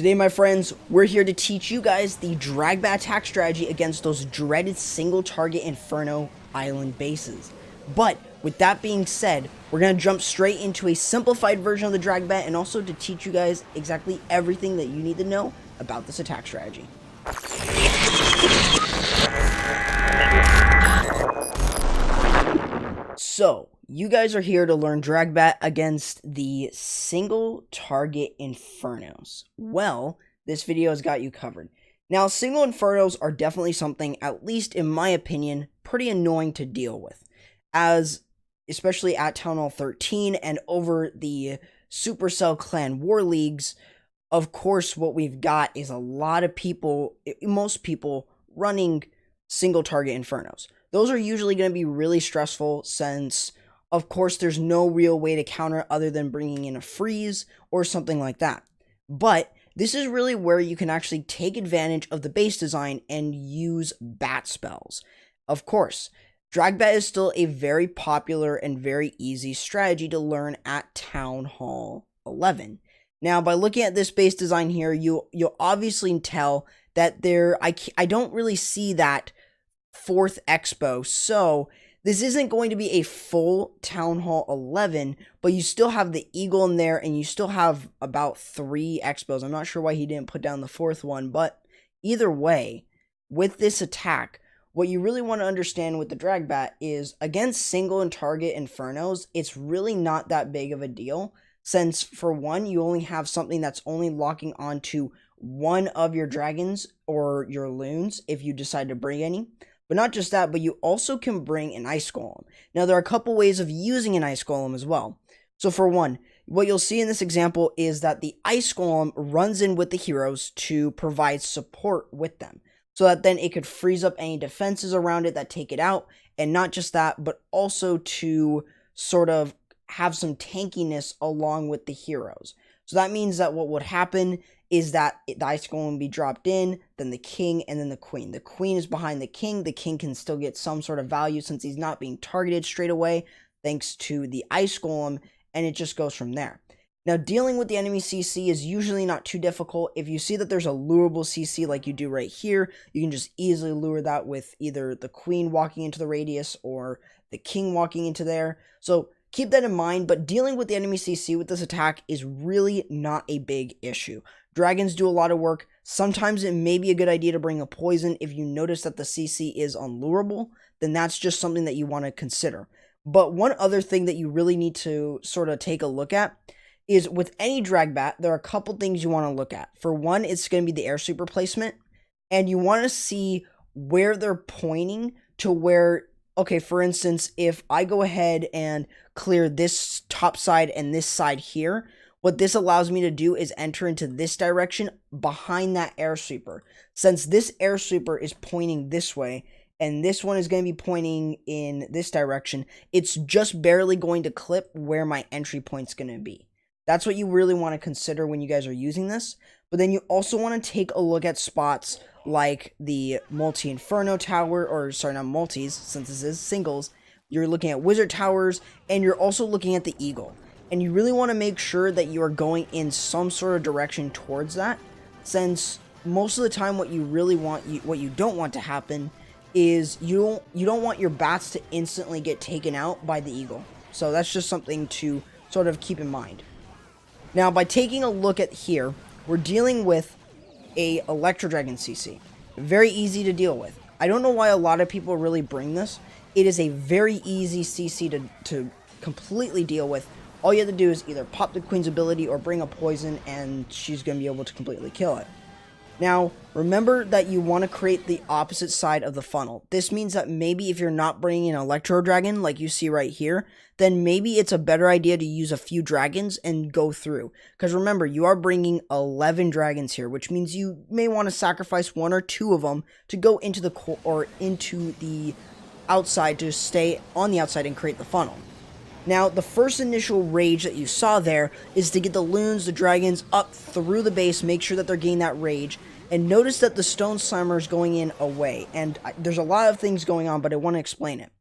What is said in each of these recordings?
Today, my friends, we're here to teach you guys the Dragbat attack strategy against those dreaded Single Target Inferno island bases. But with that being said, we're going to jump straight into a simplified version of the Dragbat and also to teach you guys exactly everything that you need to know about this attack strategy. So, you guys are here to learn Dragbat against the Single Target Infernos. Well, this video has got you covered. Now, Single Infernos are definitely something, at least in my opinion, pretty annoying to deal with. As, especially at Town Hall 13 and over the Supercell Clan War Leagues, of course what we've got is a lot of people, most people, running Single Target Infernos. Those are usually going to be really stressful since, of course, there's no real way to counter other than bringing in a freeze or something like that. But this is really where you can actually take advantage of the base design and use bat spells. Of course, Dragbat is still a very popular and very easy strategy to learn at Town Hall 11. Now, by looking at this base design here, you'll obviously tell that I don't really see that fourth expo, so this isn't going to be a full Town Hall 11, but you still have the eagle in there and you still have about 3 expos. I'm not sure why he didn't put down the 4th one, but either way, with this attack, what you really want to understand with the Dragbat is against Single and Target Infernos, it's really not that big of a deal, since for one, you only have something that's only locking onto one of your dragons or your loons if you decide to bring any. But not just that, but you also can bring an ice golem. Now, there are a couple ways of using an ice golem as well. So for one, what you'll see in this example is that the ice golem runs in with the heroes to provide support with them. So that then it could freeze up any defenses around it that take it out. And not just that, but also to sort of have some tankiness along with the heroes. So that means that what would happen is that the ice golem would be dropped in, then the king, and then the queen. The queen is behind the king. The king can still get some sort of value since he's not being targeted straight away, thanks to the ice golem, and it just goes from there. Now, dealing with the enemy CC is usually not too difficult. If you see that there's a lureable CC like you do right here, you can just easily lure that with either the queen walking into the radius or the king walking into there. So keep that in mind, but dealing with the enemy CC with this attack is really not a big issue. Dragons do a lot of work. Sometimes it may be a good idea to bring a poison. If you notice that the CC is unlurable, then that's just something that you want to consider. But one other thing that you really need to sort of take a look at is with any Dragbat, there are a couple things you want to look at. For one, it's going to be the air sweeper placement, and you want to see where they're pointing to where, okay, for instance, if I go ahead and clear this top side and this side here, what this allows me to do is enter into this direction behind that air sweeper. Since this air sweeper is pointing this way, and this one is going to be pointing in this direction, it's just barely going to clip where my entry point's going to be. That's what you really want to consider when you guys are using this. But then you also want to take a look at spots like the Multi Inferno Tower, or sorry, not multis, since this is singles. You're looking at Wizard Towers, and you're also looking at the Eagle. And you really want to make sure that you are going in some sort of direction towards that, since most of the time what you really want, what you don't want to happen is you don't want your bats to instantly get taken out by the Eagle. So that's just something to sort of keep in mind. Now, by taking a look at here, we're dealing with a Electro Dragon CC. Very easy to deal with. I don't know why a lot of people really bring this. It is a very easy CC to completely deal with. All you have to do is either pop the queen's ability or bring a poison, and she's going to be able to completely kill it. Now, remember that you want to create the opposite side of the funnel. This means that maybe if you're not bringing an Electro Dragon like you see right here, then maybe it's a better idea to use a few dragons and go through. Because remember, you are bringing 11 dragons here, which means you may want to sacrifice 1 or 2 of them to go into the outside, to stay on the outside and create the funnel. Now, the first initial rage that you saw there is to get the loons, the dragons, up through the base, make sure that they're getting that rage, and notice that the stone slimer is going in away, and there's a lot of things going on, but I want to explain it.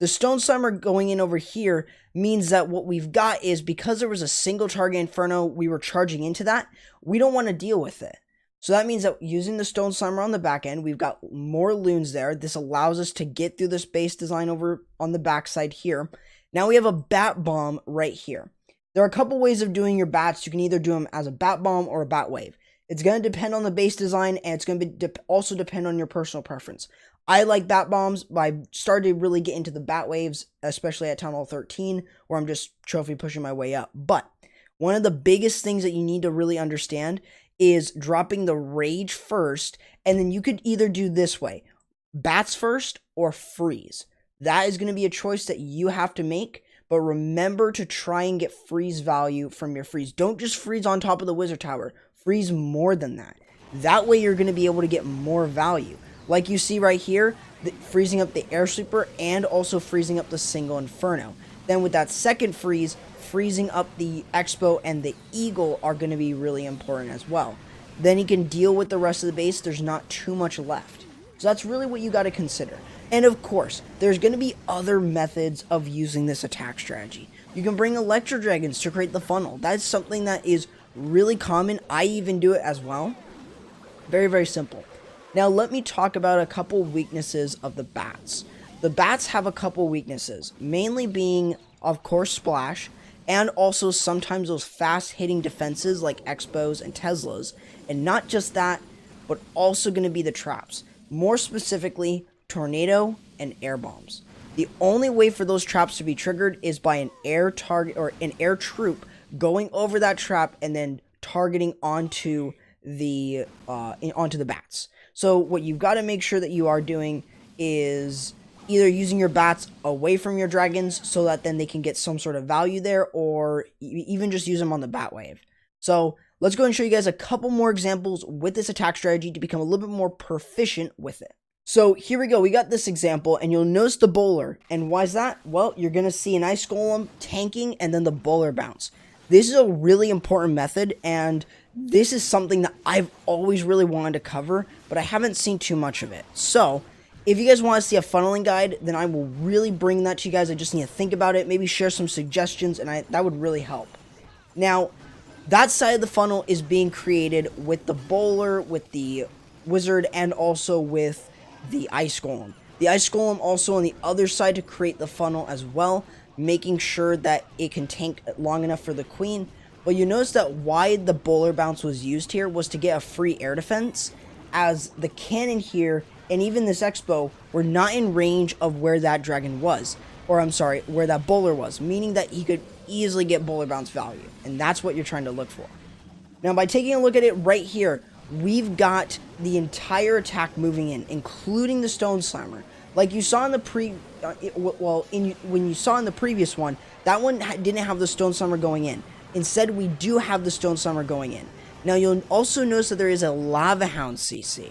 The Stone Slammer going in over here means that what we've got is, because there was a single target Inferno, we were charging into that, we don't want to deal with it. So that means that using the Stone Slammer on the back end, we've got more loons there. This allows us to get through this base design over on the backside here. Now we have a Bat Bomb right here. There are a couple ways of doing your bats. You can either do them as a Bat Bomb or a Bat Wave. It's going to depend on the base design, and it's going to also depend on your personal preference. I like Bat Bombs, but I started to really get into the Bat Waves, especially at Town Hall 13, where I'm just trophy pushing my way up. But one of the biggest things that you need to really understand is dropping the Rage first, and then you could either do this way, Bats first or Freeze. That is going to be a choice that you have to make, but remember to try and get freeze value from your freeze. Don't just freeze on top of the Wizard Tower. Freeze more than that. That way you're going to be able to get more value. Like you see right here, freezing up the Air Sweeper and also freezing up the Single Inferno. Then with that second freeze, freezing up the Expo and the Eagle are going to be really important as well. Then you can deal with the rest of the base. There's not too much left. So that's really what you got to consider. And of course, there's going to be other methods of using this attack strategy. You can bring Electro Dragons to create the funnel. That's something that is really common. I even do it as well. Very, very simple. Now let me talk about a couple weaknesses of the bats. The bats have a couple weaknesses, mainly being, of course, splash, and also sometimes those fast hitting defenses like Expos and Teslas. And not just that, but also going to be the traps. More specifically, tornado and air bombs. The only way for those traps to be triggered is by an air target or an air troop going over that trap and then targeting onto the bats. So what you've got to make sure that you are doing is either using your bats away from your dragons so that then they can get some sort of value there, or even just use them on the bat wave. So let's go and show you guys a couple more examples with this attack strategy to become a little bit more proficient with it. So here we go. We got this example, and you'll notice the bowler. And why is that? Well, you're going to see an Ice Golem tanking and then the bowler bounce. This is a really important method, and this is something that I've always really wanted to cover, but I haven't seen too much of it. So if you guys want to see a funneling guide, then I will really bring that to you guys. I just need to think about it, maybe share some suggestions, and that would really help. Now, that side of the funnel is being created with the bowler, with the wizard, and also with the Ice Golem. The Ice Golem also on the other side to create the funnel as well, making sure that it can tank long enough for the queen. But you notice that why the bowler bounce was used here was to get a free air defense, as the cannon here and even this Expo were not in range of where that dragon was, or I'm sorry, where that bowler was, meaning that he could easily get bowler bounce value, and that's what you're trying to look for. Now by taking a look at it right here, we've got the entire attack moving in, including the Stone Slammer. Like you saw in the when you saw in the previous one, that one didn't have the Stone Slammer going in. Instead, we do have the Stone Slammer going in. Now you'll also notice that there is a Lava Hound CC.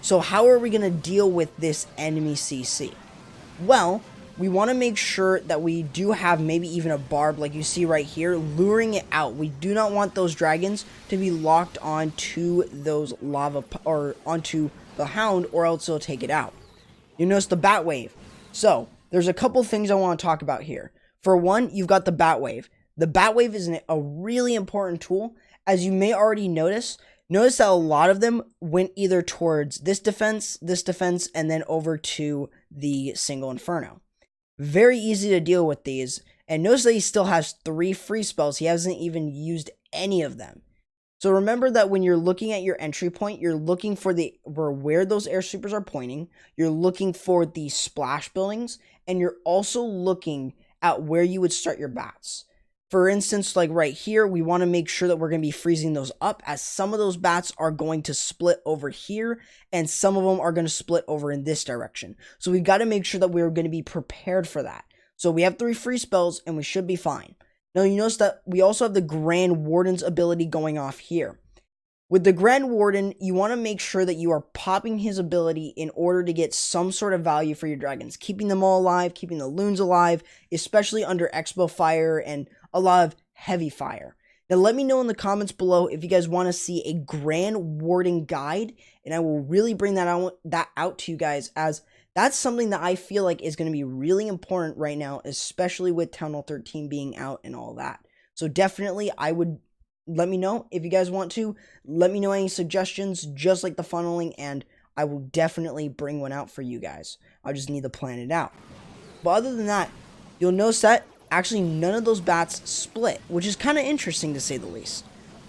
So how are we going to deal with this enemy CC? Well, we want to make sure that we do have maybe even a barb like you see right here, luring it out. We do not want those dragons to be locked onto those lava or onto the hound, or else they'll take it out. You notice the bat wave. So there's a couple things I want to talk about here. For one, you've got the bat wave. The bat wave is a really important tool. As you may already notice that a lot of them went either towards this defense, and then over to the Single Inferno. Very easy to deal with these. And notice that he still has 3 free spells. He hasn't even used any of them. So remember that when you're looking at your entry point, you're looking for where those air sweepers are pointing. You're looking for the splash buildings, and you're also looking at where you would start your bats. For instance, like right here, we want to make sure that we're going to be freezing those up, as some of those bats are going to split over here and some of them are going to split over in this direction. So we've got to make sure that we're going to be prepared for that. So we have 3 free spells and we should be fine. Now you notice that we also have the Grand Warden's ability going off here. With the Grand Warden, you want to make sure that you are popping his ability in order to get some sort of value for your dragons, keeping them all alive, keeping the loons alive, especially under Expo fire and a lot of heavy fire. Now let me know in the comments below if you guys want to see a Grand Warden guide, and I will really bring that out to you guys, as That's something that I feel like is going to be really important right now, especially with Town Hall 13 being out and all that. So definitely, I would let me know if you guys want to. Let me know any suggestions, just like the funneling, and I will definitely bring one out for you guys. I just need to plan it out. But other than that, you'll notice that actually none of those bats split, which is kind of interesting to say the least.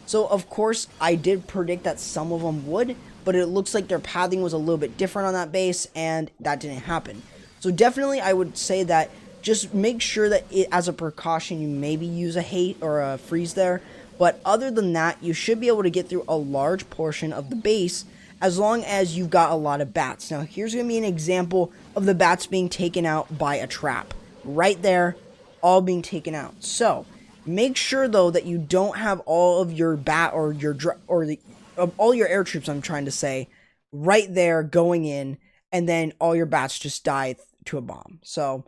So of course, I did predict that some of them would, but it looks like their pathing was a little bit different on that base, and that didn't happen. So definitely, I would say that just make sure that as a precaution, you maybe use a hate or a freeze there. But other than that, you should be able to get through a large portion of the base as long as you've got a lot of bats. Now, here's going to be an example of the bats being taken out by a trap. Right there, all being taken out. So, make sure though that you don't have all of your bat or your all your air troops, I'm trying to say, right there going in, and then all your bats just die to a bomb. So,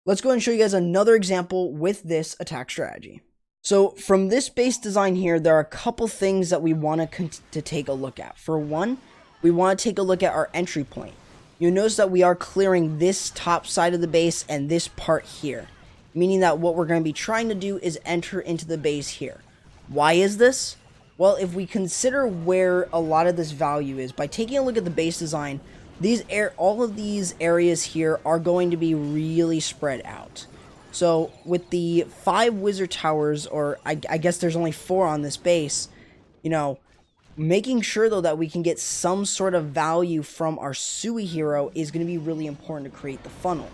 let's go ahead and show you guys another example with this attack strategy. So from this base design here, there are a couple things that we want to take a look at. For one, we want to take a look at our entry point. You'll notice that we are clearing this top side of the base and this part here, meaning that what we're going to be trying to do is enter into the base here. Why is this? Well, if we consider where a lot of this value is, by taking a look at the base design, all of these areas here are going to be really spread out. So with the 5 wizard towers, or I guess there's only 4 on this base, making sure though that we can get some sort of value from our Sui hero is going to be really important to create the funnel.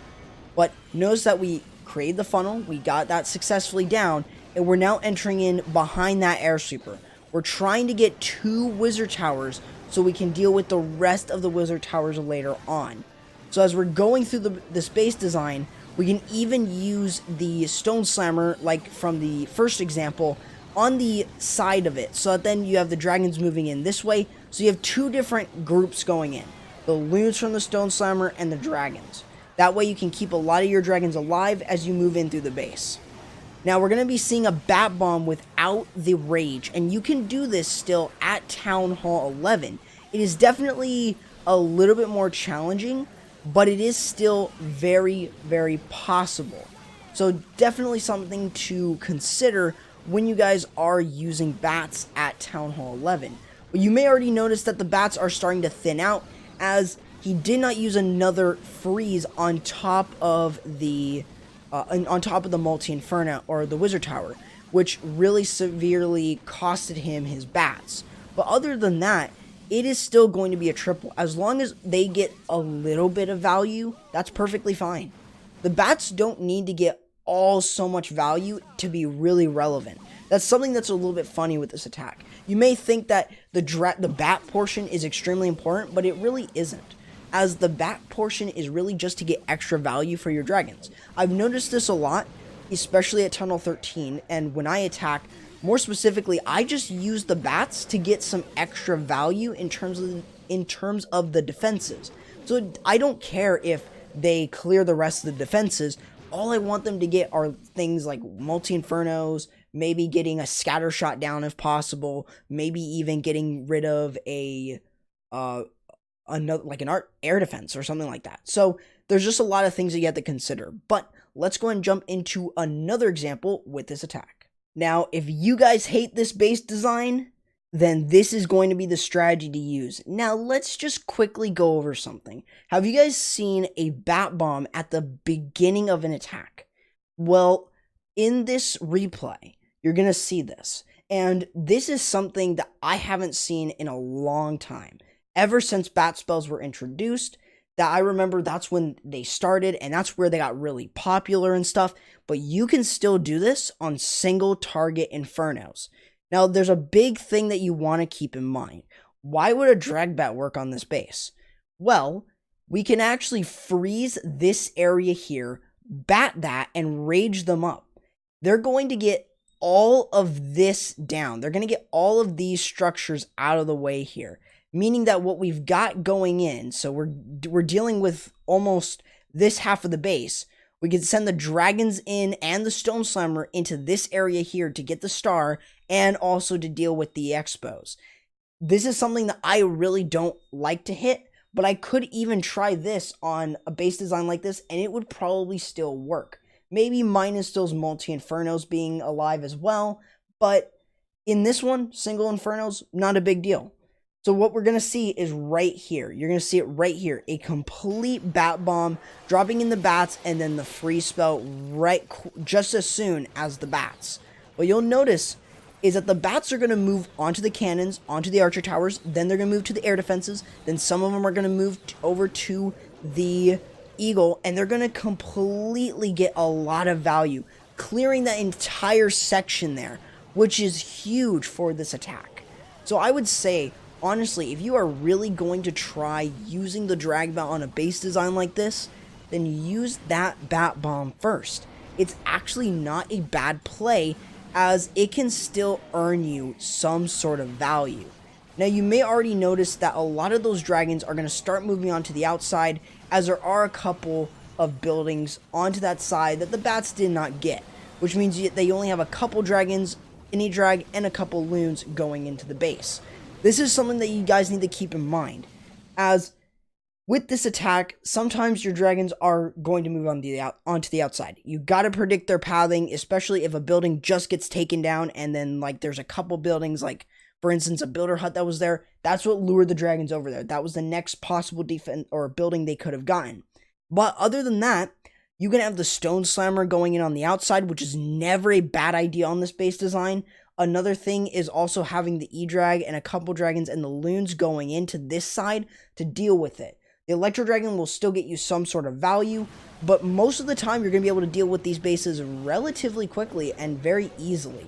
But notice that we created the funnel, we got that successfully down, and we're now entering in behind that air sweeper. We're trying to get 2 wizard towers so we can deal with the rest of the wizard towers later on. So as we're going through this base design, we can even use the stone slammer, like from the first example, on the side of it. So that then you have the dragons moving in this way. So you have 2 different groups going in. The loons from the stone slammer and the dragons. That way you can keep a lot of your dragons alive as you move in through the base. Now we're going to be seeing a bat bomb without the rage. And you can do this still at Town Hall 11. It is definitely a little bit more challenging, but it is still very, very possible. So definitely something to consider when you guys are using bats at Town Hall 11. But you may already notice that the bats are starting to thin out, as he did not use another freeze on top of the Multi Inferno or the Wizard Tower, which really severely costed him his bats. But other than that, it is still going to be a triple. As long as they get a little bit of value, that's perfectly fine. The bats don't need to get all so much value to be really relevant. That's something that's a little bit funny with this attack. You may think that the bat portion is extremely important, but it really isn't, as the bat portion is really just to get extra value for your dragons. I've noticed this a lot, especially at Town Hall 13, and when I attack, more specifically, I just use the bats to get some extra value in terms of the defenses. So I don't care if they clear the rest of the defenses. All I want them to get are things like Multi Infernos, maybe getting a scatter shot down if possible, maybe even getting rid of an air defense or something like that. So there's just a lot of things that you have to consider. But let's go and jump into another example with this attack. Now, if you guys hate this base design, then this is going to be the strategy to use. Now, let's just quickly go over something. Have you guys seen a bat bomb at the beginning of an attack? Well, in this replay, you're going to see this. And this is something that I haven't seen in a long time. Ever since bat spells were introduced, that I remember that's when they started, and that's where they got really popular and stuff. But you can still do this on Single Target Infernos. Now, there's a big thing that you want to keep in mind. Why would a Dragbat work on this base? Well, we can actually freeze this area here, bat that, and rage them up. They're going to get all of this down. They're going to get all of these structures out of the way here. Meaning that what we've got going in, so we're dealing with almost this half of the base. We can send the dragons in and the stone slammer into this area here to get the star and also to deal with the expos. This is something that I really don't like to hit, but I could even try this on a base design like this, and it would probably still work. Maybe minus those Multi Infernos being alive as well, but in this one, Single Infernos, not a big deal. So what we're going to see is right here. You're going to see it right here. A complete bat bomb dropping in the bats and then the freeze spell right just as soon as the bats. What you'll notice is that the bats are going to move onto the cannons, onto the archer towers, then they're going to move to the air defenses, then some of them are going to move over to the eagle, and they're going to completely get a lot of value, clearing that entire section there, which is huge for this attack. So I would say, honestly, if you are really going to try using the Dragbat on a base design like this, then use that bat bomb first. It's actually not a bad play, as it can still earn you some sort of value. Now, you may already notice that a lot of those dragons are going to start moving on to the outside, as there are a couple of buildings onto that side that the bats did not get, which means they only have a couple dragons, any drag, and a couple loons going into the base. This is something that you guys need to keep in mind, as with this attack, sometimes your dragons are going to move onto the outside. You got to predict their pathing, especially if a building just gets taken down and then like there's a couple buildings, like for instance a builder hut that was there. That's what lured the dragons over there. That was the next possible defense or building they could have gotten. But other than that, you can have the stone slammer going in on the outside, which is never a bad idea on this base design. Another thing is also having the E-Drag and a couple dragons and the loons going into this side to deal with it. The Electro Dragon will still get you some sort of value, but most of the time you're going to be able to deal with these bases relatively quickly and very easily,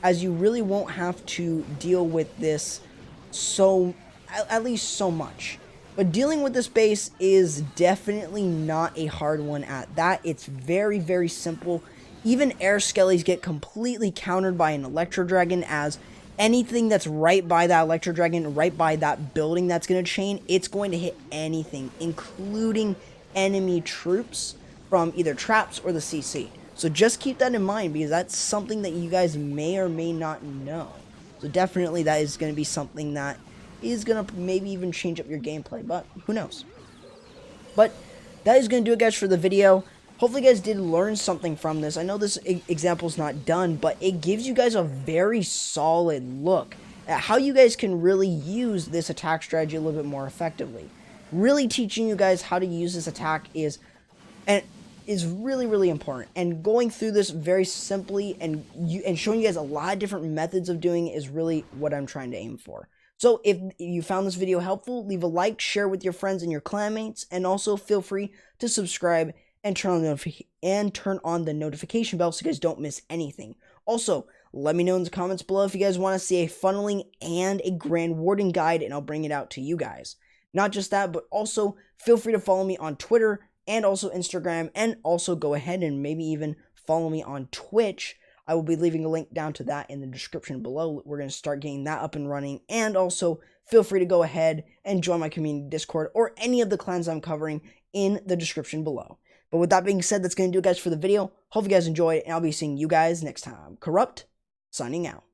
as you really won't have to deal with this at least so much. But dealing with this base is definitely not a hard one at that. It's very, very simple. Even air skellies get completely countered by an Electro Dragon, as anything that's right by that Electro Dragon, right by that building that's going to chain, it's going to hit anything, including enemy troops from either traps or the CC. So just keep that in mind, because that's something that you guys may or may not know. So definitely that is going to be something that is going to maybe even change up your gameplay, but who knows. But that is going to do it, guys, for the video. Hopefully you guys did learn something from this. I know this example is not done, but it gives you guys a very solid look at how you guys can really use this attack strategy a little bit more effectively. Really teaching you guys how to use this attack is really, really important. And going through this very simply and showing you guys a lot of different methods of doing it is really what I'm trying to aim for. So if you found this video helpful, leave a like, share with your friends and your clanmates, and also feel free to subscribe and turn on the notification bell so you guys don't miss anything. Also, let me know in the comments below if you guys want to see a funneling and a Grand Warden guide, and I'll bring it out to you guys. Not just that, but also feel free to follow me on Twitter and also Instagram, and also go ahead and maybe even follow me on Twitch. I will be leaving a link down to that in the description below. We're going to start getting that up and running, and also feel free to go ahead and join my community Discord or any of the clans I'm covering in the description below. But with that being said, that's going to do it, guys, for the video. Hope you guys enjoyed, and I'll be seeing you guys next time. Corrupt, signing out.